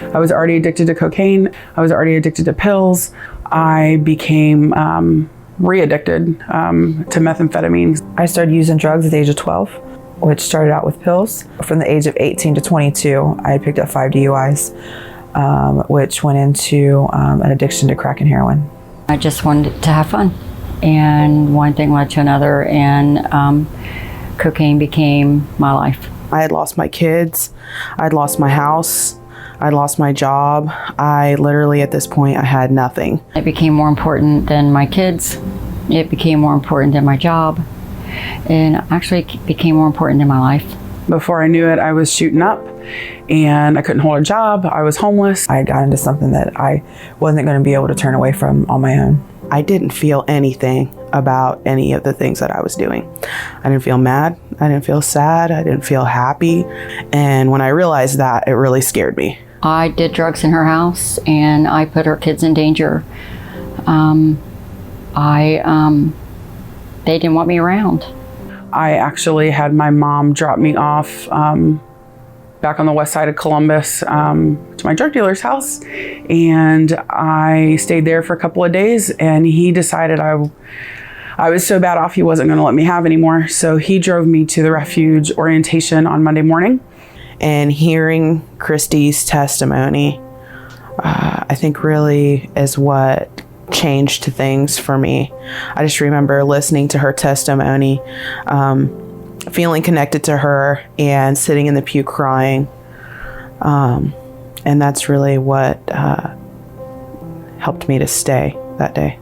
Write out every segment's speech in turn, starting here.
I was already addicted to cocaine. I was already addicted to pills. I became re-addicted to methamphetamine. I started using drugs at the age of 12, which started out with pills. From the age of 18 to 22, I had picked up 5 DUIs, which went into an addiction to crack and heroin. I just wanted to have fun, and one thing led to another, and cocaine became my life. I had lost my kids. I'd lost my house. I'd lost my job. I literally, at this point, I had nothing. It became more important than my kids. It became more important than my job. And actually it became more important than my life. Before I knew it, I was shooting up and I couldn't hold a job. I was homeless. I got into something that I wasn't going to be able to turn away from on my own. I didn't feel anything about any of the things that I was doing. I didn't feel mad. I didn't feel sad. I didn't feel happy. And when I realized that, it really scared me. I did drugs in her house and I put her kids in danger. They didn't want me around. I actually had my mom drop me off back on the west side of Columbus to my drug dealer's house. And I stayed there for a couple of days, and he decided I was so bad off he wasn't going to let me have anymore. So he drove me to the Refuge orientation on Monday morning. And hearing Christy's testimony, I think really is what changed things for me. I just remember listening to her testimony, feeling connected to her and sitting in the pew crying. And that's really what helped me to stay that day.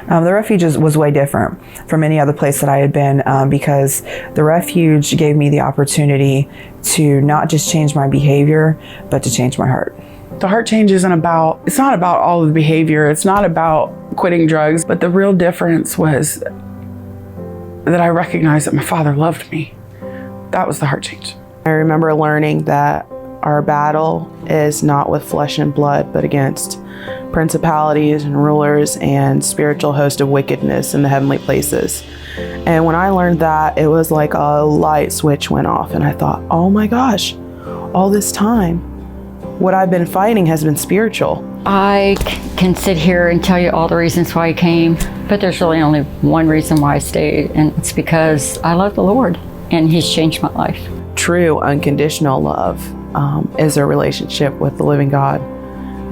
The Refuge was way different from any other place that I had been because the Refuge gave me the opportunity to not just change my behavior, but to change my heart. The heart change it's not about all of the behavior. It's not about quitting drugs, but the real difference was that I recognized that my Father loved me. That was the heart change. I remember learning that our battle is not with flesh and blood, but against principalities and rulers and spiritual host of wickedness in the heavenly places. And when I learned that, it was like a light switch went off, and I thought, oh my gosh, all this time, what I've been fighting has been spiritual. I can sit here and tell you all the reasons why I came, but there's really only one reason why I stayed, and it's because I love the Lord, and He's changed my life. True unconditional love is a relationship with the living God.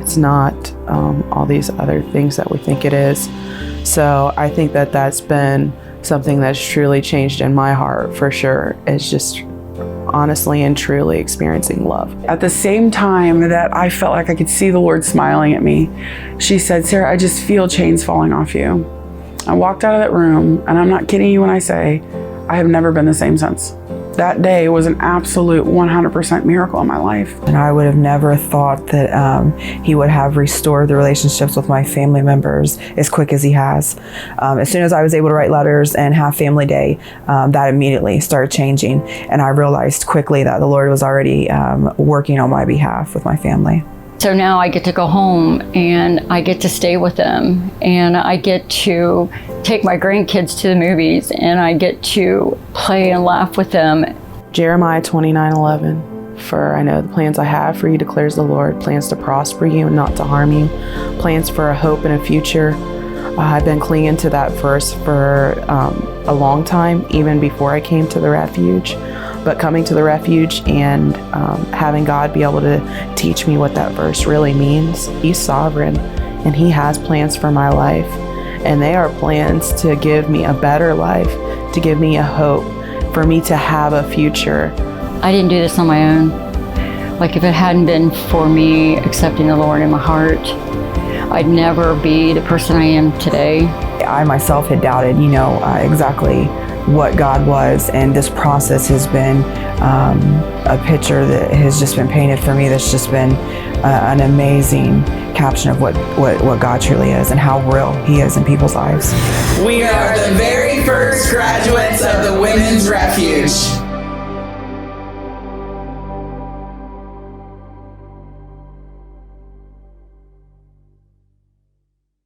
It's not all these other things that we think it is. So I think that that's been something that's truly changed in my heart for sure, is just honestly and truly experiencing love. At the same time that I felt like I could see the Lord smiling at me, she said, Sarah, I just feel chains falling off you. I walked out of that room, and I'm not kidding you when I say I have never been the same since. That day was an absolute 100% miracle in my life. And I would have never thought that He would have restored the relationships with my family members as quick as He has. As soon as I was able to write letters and have family day, that immediately started changing. And I realized quickly that the Lord was already working on my behalf with my family. So now I get to go home and I get to stay with them, and I get to take my grandkids to the movies, and I get to play and laugh with them. Jeremiah 29:11, for I know the plans I have for you, declares the Lord, plans to prosper you and not to harm you, plans for a hope and a future. I've been clinging to that verse for a long time, even before I came to the Refuge. But coming to the Refuge and having God be able to teach me what that verse really means. He's sovereign, and He has plans for my life. And they are plans to give me a better life, to give me a hope, for me to have a future. I didn't do this on my own. Like, if it hadn't been for me accepting the Lord in my heart, I'd never be the person I am today. I myself had doubted, exactly what God was, and this process has been a picture that has just been painted for me that's just been an amazing caption of what God truly is and how real He is in people's lives. We are the very first graduates of the Women's Refuge.